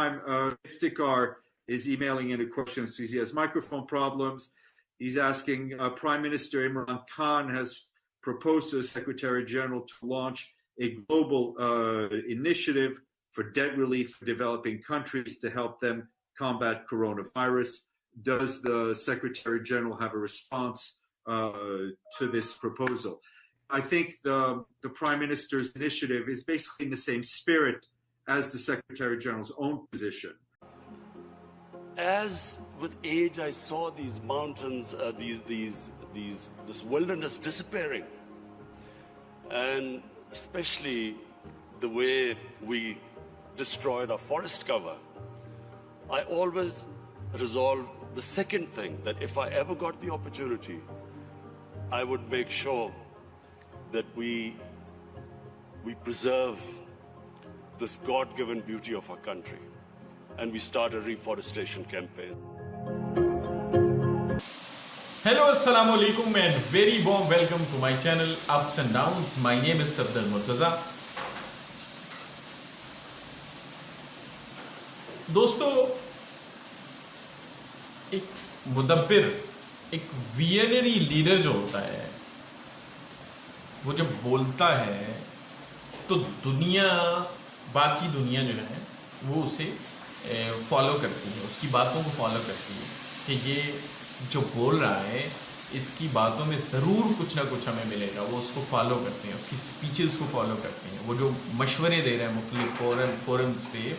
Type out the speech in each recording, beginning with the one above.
time, Iftikhar is emailing in a question. So he has microphone problems. He's asking, Prime Minister Imran Khan has proposed to the Secretary General to launch a global initiative for debt relief for developing countries to help them combat coronavirus. Does the Secretary General have a response to this proposal? I think the Prime Minister's initiative is basically in the same spirit as the Secretary General's own position. As with age, I saw these mountains, this wilderness disappearing, and especially the way we destroyed our forest cover. I always resolved the second thing, that if I ever got the opportunity, I would make sure that we preserve this God-given beauty of our country, and we start a reforestation campaign. Hello, assalamu alaikum, and very warm welcome to my channel Ups and Downs. My name is Safdar Murtaza. दोस्तों, एक मुदब्बिर, एक visionary leader जो होता है, वो जब बोलता है तो बाकी दुनिया जो है वो उसे फॉलो करती है, उसकी बातों को फॉलो करती है कि ये जो बोल रहा है इसकी बातों में ज़रूर कुछ ना कुछ हमें मिलेगा। वो उसको फॉलो करते हैं, उसकी स्पीचेस को फॉलो करते हैं, वो जो मशवरे दे रहे हैं मुख्तलिफ फोरम्स पे,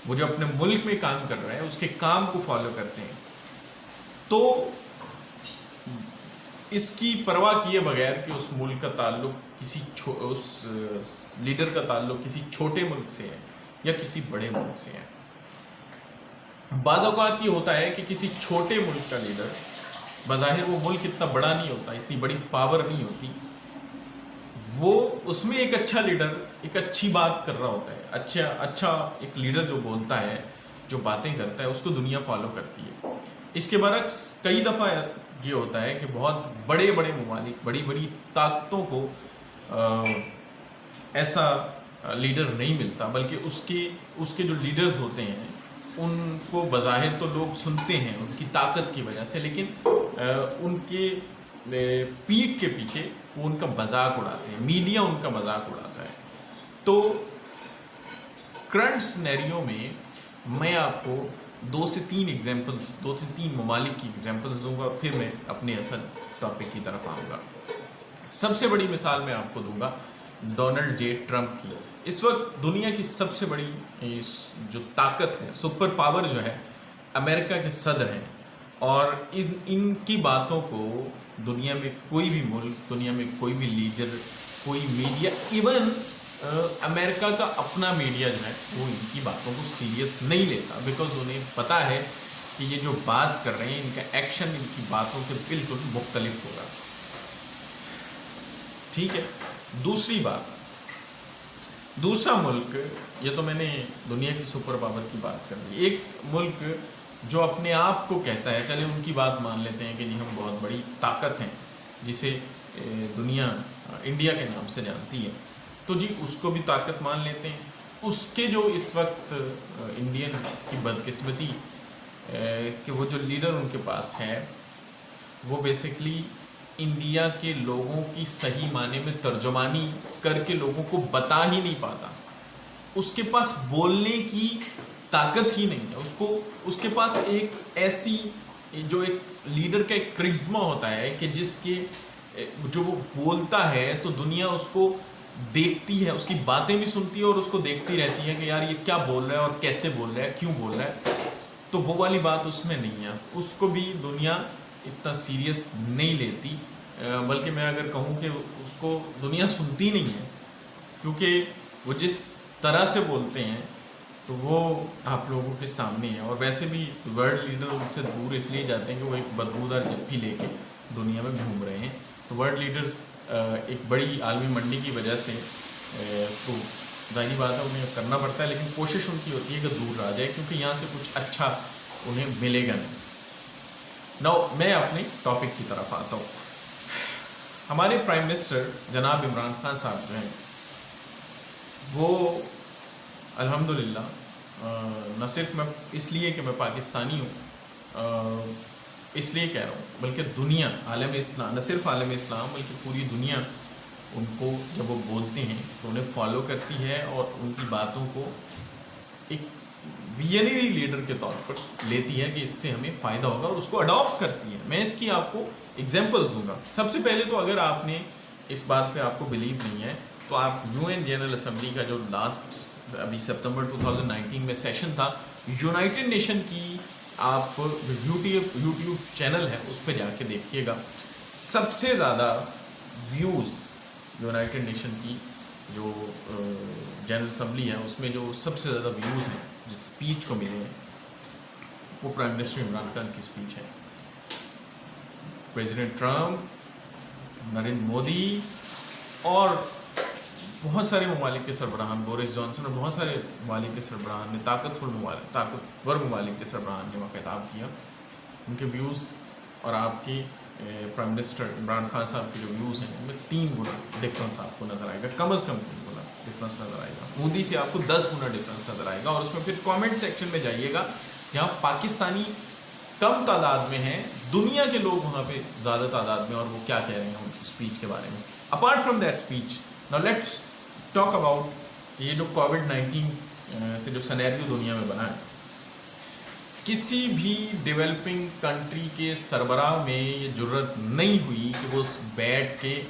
वो जो अपने मुल्क में काम कर रहा है उसके काम को फॉलो करते हैं। तो इसकी परवाह किए बगैर कि उस मुल्क का ताल्लुक उस लीडर का ताल्लुक किसी छोटे मुल्क से है या किसी बड़े मुल्क से है। बाज़ औक़ात ये होता है कि किसी छोटे मुल्क का लीडर, बज़ाहिर वो मुल्क इतना बड़ा नहीं होता, इतनी बड़ी पावर नहीं होती, वो उसमें एक अच्छा लीडर एक अच्छी बात कर रहा होता है, अच्छा एक लीडर जो बोलता है, जो बातें करता है, उसको दुनिया फॉलो करती है। इसके बरक्स कई दफ़ा ये होता है कि बहुत बड़े बड़े ममालिक, बड़ी बड़ी ताकतों को ऐसा लीडर नहीं मिलता, बल्कि उसके जो लीडर्स होते हैं उनको बज़ाहिर तो लोग सुनते हैं उनकी ताकत की वजह से, लेकिन उनके पीठ के पीछे वो उनका मजाक उड़ाते हैं, मीडिया उनका मजाक उड़ाता है। तो करंट सिनेरियो में मैं आपको 2 से 3 ममालिक की एग्जांपल्स दूंगा, फिर मैं अपने असल टॉपिक की तरफ आऊँगा। सबसे बड़ी मिसाल मैं आपको दूंगा डोनाल्ड जे ट्रंप की। इस वक्त दुनिया की सबसे बड़ी जो ताकत है, सुपर पावर जो है, अमेरिका के सदर हैं, और इनकी बातों को दुनिया में कोई भी मुल्क, दुनिया में कोई भी लीडर, कोई मीडिया, इवन अमेरिका का अपना मीडिया जो है वो इनकी बातों को सीरियस नहीं लेता, बिकॉज उन्हें पता है कि ये जो बात कर रहे हैं इनका एक्शन इनकी बातों से बिल्कुल मुख्तलिफ होगा। ठीक है, दूसरी बात, दूसरा मुल्क, ये तो मैंने दुनिया की सुपर पावर की बात कर दी। एक मुल्क जो अपने आप को कहता है, चले उनकी बात मान लेते हैं कि जी हम बहुत बड़ी ताकत हैं, जिसे दुनिया इंडिया के नाम से जानती है, तो जी उसको भी ताकत मान लेते हैं। उसके जो इस वक्त इंडियन की बदकिस्मती कि वो जो लीडर उनके पास है वो बेसिकली इंडिया के लोगों की सही माने में तर्जुमानी करके लोगों को बता ही नहीं पाता। उसके पास बोलने की ताकत ही नहीं है। उसके पास एक ऐसी, जो एक लीडर का एक करिश्मा होता है कि जिसके जो वो बोलता है तो दुनिया उसको देखती है, उसकी बातें भी सुनती है और उसको देखती रहती है कि यार ये क्या बोल रहा है और कैसे बोल रहा है, क्यों बोल रहा है। तो वो वाली बात उसमें नहीं है, उसको भी दुनिया इतना सीरियस नहीं लेती, बल्कि मैं अगर कहूँ कि उसको दुनिया सुनती नहीं है, क्योंकि वो जिस तरह से बोलते हैं तो वो आप लोगों के सामने है। और वैसे भी वर्ल्ड लीडर उनसे दूर इसलिए जाते हैं कि वो एक बदबूदार जप्पी लेके दुनिया में घूम रहे हैं। तो वर्ल्ड लीडर्स एक बड़ी आलमी मंडी की वजह से तो जाहिर बात है उन्हें करना पड़ता है, लेकिन कोशिश उनकी होती है कि दूर रह जाए, क्योंकि यहाँ से कुछ अच्छा उन्हें मिलेगा नहीं। नाउ मैं अपने टॉपिक की तरफ आता हूँ। हमारे प्राइम मिनिस्टर जनाब इमरान खान साहब जो हैं वो अल्हम्दुलिल्लाह نہ صرف میں اس لیے کہ میں پاکستانی ہوں اس لیے کہہ رہا ہوں، بلکہ دنیا، عالم اسلام، نہ صرف عالم اسلام بلکہ پوری دنیا ان کو جب وہ بولتے ہیں تو انہیں فالو کرتی ہے اور ان کی باتوں کو ایک ویژنری لیڈر کے طور پر لیتی ہے کہ اس سے ہمیں فائدہ ہوگا اور اس کو اڈاپٹ کرتی ہے. میں اس کی آپ کو ایگزامپلس دوں گا. سب سے پہلے تو اگر آپ نے اس بات پہ آپ کو بلیو نہیں ہے تو آپ UN جنرل اسمبلی کا جو لاسٹ ابھی سپتمبر 2019 میں سیشن تھا، یونائٹڈ نیشن کی آپ جو یوٹیوب چینل ہے اس پہ جا کے دیکھیے گا. سب سے زیادہ ویوز یونائٹڈ نیشن کی جو جنرل اسمبلی ہے اس میں جو سب سے زیادہ ویوز ہیں جس اسپیچ کو ملے ہیں وہ پرائم منسٹر عمران خان کی اسپیچ ہے. پریزیڈنٹ ٹرمپ، نریندر مودی اور بہت سارے ممالک کے سربراہان، بورس جانسن اور بہت سارے ممالک کے سربراہان نے، طاقتور ممالک کے سربراہان نے وہاں خطاب کیا. ان کے ویوز اور آپ کی پرائم منسٹر عمران خان صاحب کے جو ویوز ہیں ان میں 3 گنا ڈفرینس آپ کو نظر آئے گا، کم از کم 3 گنا ڈفرینس نظر آئے گا. مودی سے آپ کو 10 گنا ڈفرینس نظر آئے گا. اور اس میں پھر کامنٹ سیکشن میں جائیے گا جہاں پاکستانی کم تعداد میں ہیں، دنیا کے لوگ وہاں پہ زیادہ تعداد میں، اور وہ کیا کہہ رہے ہیں اس اسپیچ کے بارے میں. Apart from that speech, now let's talk about یہ جو کووڈ-19 سے جو سینیریو دنیا میں بنا ہے. کسی بھی ڈیولپنگ کنٹری کے سربراہ میں یہ جرت نہیں ہوئی کہ وہ بیٹھ کے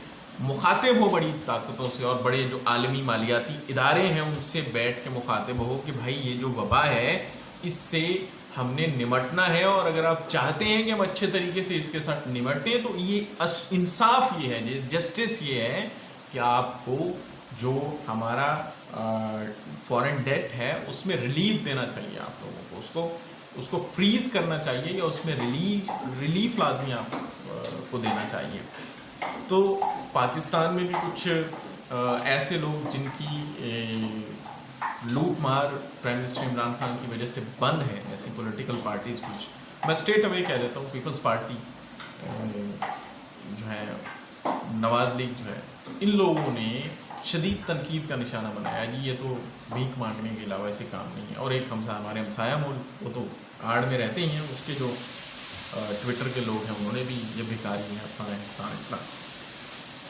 مخاطب ہو بڑی طاقتوں سے اور بڑے جو عالمی مالیاتی ادارے ہیں ان سے بیٹھ کے مخاطب ہو کہ بھائی یہ جو وبا ہے اس سے ہم نے نمٹنا ہے، اور اگر آپ چاہتے ہیں کہ ہم اچھے طریقے سے اس کے ساتھ نمٹیں تو یہ انصاف یہ ہے، جسٹس یہ ہے کہ آپ کو جو ہمارا فورن ڈیٹ ہے اس میں ریلیف دینا چاہیے. آپ لوگوں کو اس کو فریز کرنا چاہیے یا اس میں ریلیف لازمی آپ کو دینا چاہیے. تو پاکستان میں بھی کچھ ایسے لوگ جن کی لوٹ مار پرائم منسٹر عمران خان کی وجہ سے بند ہے، ایسی پولیٹیکل پارٹیز کچھ، میں اسٹیٹ اوے کہہ دیتا ہوں، پیپلز پارٹی جو ہے، نواز لیگ جو ہے، ان لوگوں نے شدید تنقید کا نشانہ بنایا جی یہ تو بھیک مانگنے کے علاوہ ایسے کام نہیں ہے. اور ایک ہمارے ہمسایہ ملک، وہ تو آڑ میں رہتے ہی ہیں، اس کے جو ٹویٹر کے لوگ ہیں انہوں نے بھی یہ بھکاری ہے.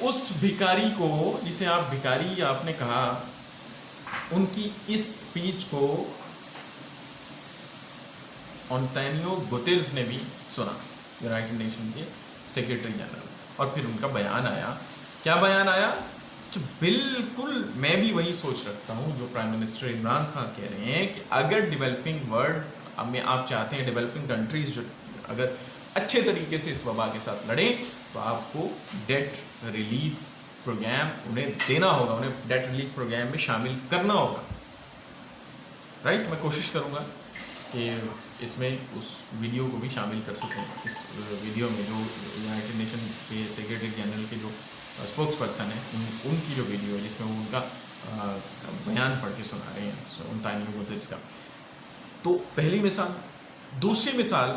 اس بھکاری کو، جسے آپ بھکاری آپ نے کہا، ان کی اس سپیچ کو انتونیو گوتیرز نے بھی سنا، یونائٹڈ نیشن کے سیکرٹری جنرل. اور پھر ان کا بیان آیا. کیا بیان آیا؟ کہ بالکل میں بھی وہی سوچ رکھتا ہوں جو پرائم منسٹر عمران خان کہہ رہے ہیں کہ اگر ڈیولپنگ ورلڈ میں آپ چاہتے ہیں، ڈیولپنگ کنٹریز جو اگر اچھے طریقے سے اس وبا کے ساتھ لڑیں تو آپ کو ڈیٹ ریلیف پروگرام انہیں دینا ہوگا، انہیں ڈیٹ ریلیف پروگرام میں شامل کرنا ہوگا. رائٹ، میں کوشش کروں گا کہ اس میں اس ویڈیو کو بھی شامل کر سکیں. اس ویڈیو میں جو یونائٹڈ نیشن کے سیکرٹری جنرل کے جو اسپوکس پرسن ہیں ان کی جو ویڈیو ہے جس میں وہ ان کا بیان پڑھ کے سنا رہے ہیں انتونیو گوتیرز کا. تو پہلی مثال. دوسری مثال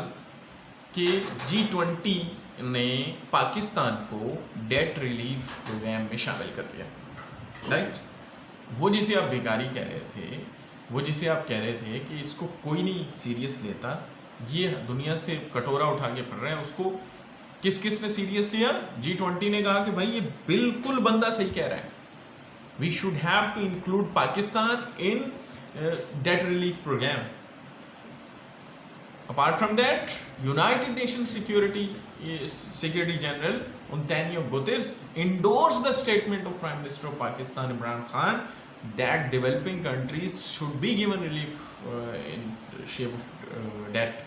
کہ G20 نے پاکستان کو ڈیٹ ریلیف پروگرام میں شامل کر دیا. رائٹ، وہ جسے آپ بھکاری کہہ رہے تھے، وہ جسے آپ کہہ رہے تھے کہ اس کو کوئی نہیں سیریس لیتا، یہ دنیا سے کٹورا اٹھا کے پڑھ رہے ہیں، اس کو کس نے سیریس لیا؟ G20 نے کہا کہ بھائی یہ بالکل بندہ صحیح کہہ رہا ہے، we should have to include Pakistan in that relief programme. Apart from that, United Nations Secretary General Antonio Guterres endorsed the statement of Prime Minister of Pakistan Imran Khan that developing countries should be given relief in shape of debt.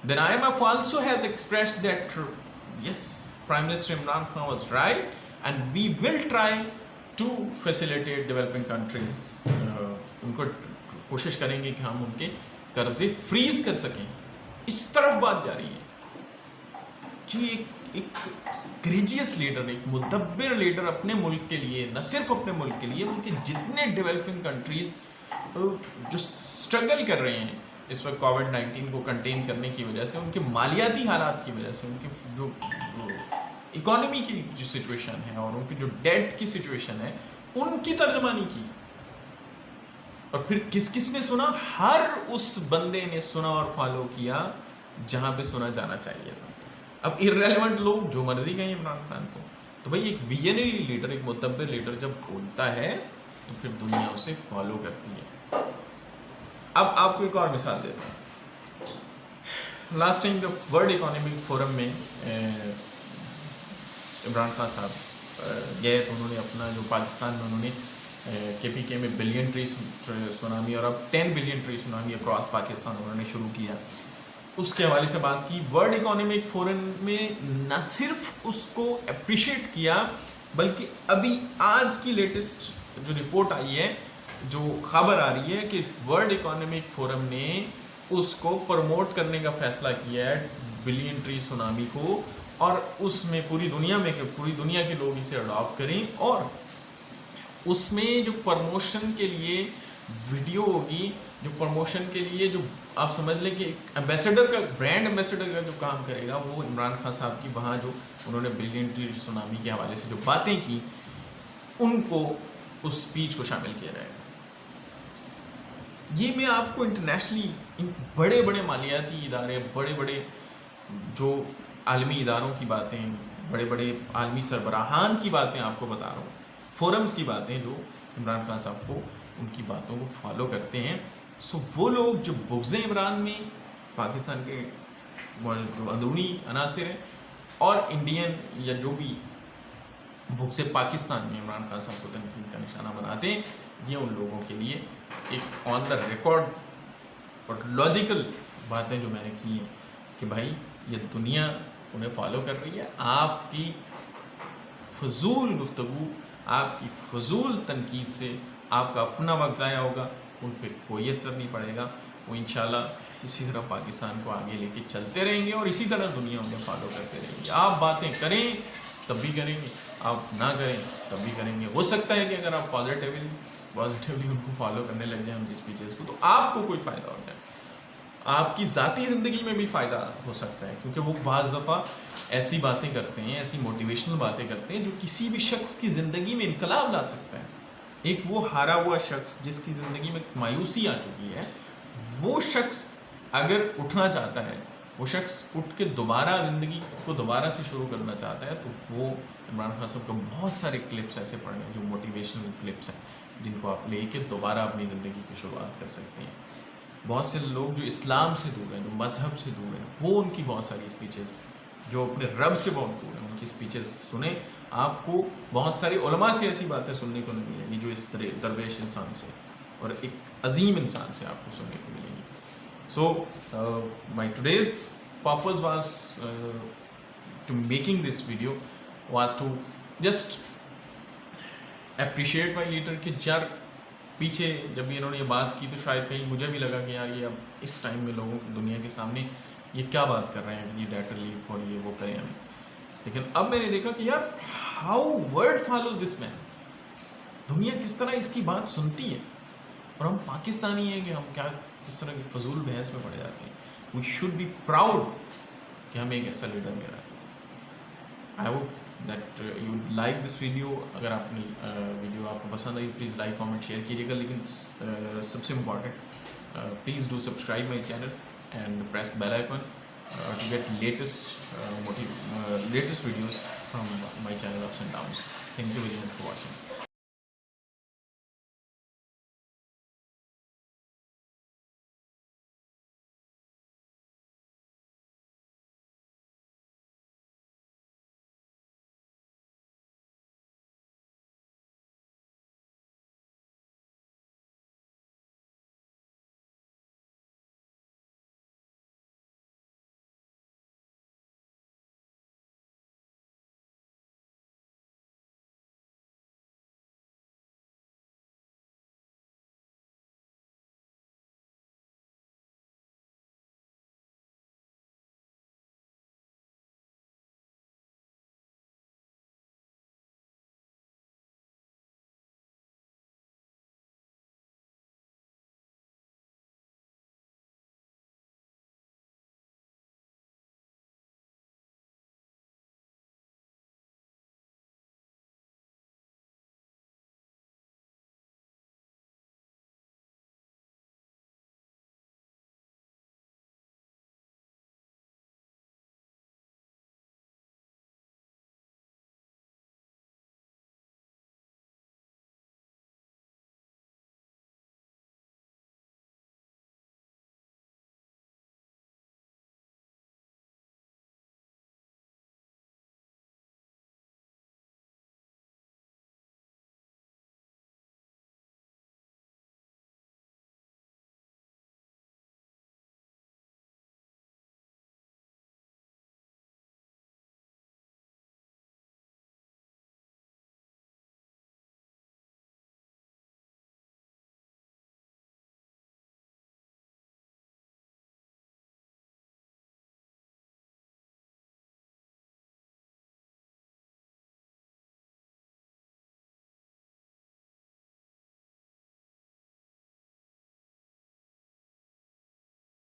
Then IMF also has expressed that yes, Prime Minister Imran Khan was right and we will try to facilitate developing countries. उनको कोशिश करेंगे कि हम उनके قرضے freeze کر سکیں. اس طرف بات جا رہی ہے کہ ایک کریجیس لیڈر، ایک مدبر لیڈر اپنے ملک کے لیے، نہ صرف اپنے ملک کے لیے بلکہ جتنے ڈیولپنگ کنٹریز جو اسٹرگل کر رہے ہیں اس وقت کووڈ-19 کو کنٹین کرنے کی وجہ سے، ان کے مالیاتی حالات کی وجہ سے، ان کی جو اکانومی کی جو سچویشن ہے اور ان کی جو ڈیٹ کی سچویشن ہے، ان کی ترجمانی کی. और फिर किस किस ने सुना? हर उस बंदे ने सुना और फॉलो किया जहां पे सुना जाना चाहिए था। अब इररेलेवेंट लोग जो मर्जी कहें इमरान खान को, तो भाई एक विजनरी लीडर, एक मुतब्बिर लीडर जब बोलता है तो फिर दुनिया उसे फॉलो करती है। अब आपको एक और मिसाल देता हूँ। लास्ट टाइम जब वर्ल्ड इकोनॉमिक फोरम में इमरान खान साहब गए तो उन्होंने अपना जो पाकिस्तान में उन्होंने KPK में बिलियन ट्री सुनामी और अब 10 billion tree tsunami across Pakistan उन्होंने शुरू किया, उसके हवाले से बात की। वर्ल्ड इकोनॉमिक फोरम में न सिर्फ उसको अप्रिशिएट किया, बल्कि अभी आज की लेटेस्ट जो रिपोर्ट आई है, जो खबर आ रही है कि वर्ल्ड इकोनॉमिक फोरम ने उसको प्रमोट करने का फैसला किया है बिलियन ट्री सुनामी को, और उसमें पूरी दुनिया के लोग इसे अडॉप्ट करें, और उसमें जो प्रमोशन के लिए वीडियो होगी, जो प्रमोशन के लिए जो आप समझ लें कि एम्बेसडर का, ब्रांड एम्बेसडर का जो काम करेगा वो इमरान खान साहब की, वहाँ जो उन्होंने बिलियन ट्री सुनामी के हवाले से जो बातें की उनको उस स्पीच को शामिल किया जाएगा। ये मैं आपको इंटरनेशनली इन बड़े बड़े मालियाती इदारे, बड़े बड़े जो आलमी इदारों की बातें, बड़े बड़े आलमी सरबराहान की बातें आपको बता रहा हूँ, फोरम्स की बातें जो इमरान खान साहब को, उनकी बातों को फॉलो करते हैं। सो वो लोग जो बुग़्ज़ इमरान में पाकिस्तान के जो अंदरूनी अनासिर हैं और इंडियन या जो भी बुग़्ज़ पाकिस्तान में इमरान खान साहब को तनकीद का निशाना बनाते हैं, ये उन लोगों के लिए एक ऑन द रिकॉर्ड और लॉजिकल बातें जो मैंने की हैं कि भाई ये दुनिया उन्हें फॉलो कर रही है। आपकी फजूल गुफ्तगू, आपकी फजूल तनकीद से आपका अपना वक्त ज़ाया होगा, उन पर कोई असर नहीं पड़ेगा। वो इंशाल्लाह इसी तरह पाकिस्तान को आगे लेके चलते रहेंगे और इसी तरह दुनिया उन्हें फॉलो करते रहेंगे। आप बातें करें तब भी करेंगे, आप ना करें तब भी करेंगे। हो सकता है कि अगर आप पॉजिटिवली उनको फॉलो करने लग जाए उनकी स्पीचेस को, तो आपको कोई फ़ायदा हो जाए, आपकी ज़ाती ज़िंदगी में भी फ़ायदा हो सकता है, क्योंकि वो बाज़ दफ़ा ऐसी बातें करते हैं, ऐसी मोटिवेशनल बातें करते हैं जो किसी भी शख्स की ज़िंदगी में इनकलाब ला सकता है। एक वो हारा हुआ शख्स जिसकी ज़िंदगी में मायूसी आ चुकी है, वो शख्स अगर उठना चाहता है, वो शख्स उठ के दोबारा ज़िंदगी को दोबारा से शुरू करना चाहता है, तो वो इमरान खान साहब को बहुत सारे क्लिप्स ऐसे पड़े हैं जो मोटिवेशनल क्लिप्स हैं, जिनको आप लेके दोबारा अपनी ज़िंदगी की शुरुआत कर सकते हैं। बहुत से लोग जो इस्लाम से दूर हैं, जो मज़हब से दूर हैं, वो उनकी बहुत सारी स्पीचेस, जो अपने रब से बहुत दूर हैं, उनकी स्पीचेस सुने। आपको बहुत सारी उलमा से ऐसी बातें सुनने को नहीं मिलेंगी जो इस दरवेश इंसान से और एक अजीम इंसान से आपको सुनने को मिलेंगी। So my today's purpose was to making this video was to just appreciate my leader कि यार पीछे जब इन्होंने ये बात की तो शायद कहीं मुझे भी लगा कि यार ये अब इस टाइम में लोगों दुनिया के सामने ये क्या बात कर रहे हैं, ये डेटा लीव और ये वो करें हमें। लेकिन अब मैंने देखा कि यार how world follow this man, दुनिया किस तरह इसकी बात सुनती है, और हम पाकिस्तानी हैं कि हम क्या किस तरह की फजूल बहस में पड़ जाते हैं। वी शुड बी प्राउड कि हमें एक ऐसा लीडर मिला है। I hope that you like this video. अगर आपने वीडियो आपको पसंद I please like comment share कीजिएगा, लेकिन सबसे important please do subscribe my channel and press bell icon to get latest videos from my channel Ups and Downs. Thank you very much for watching.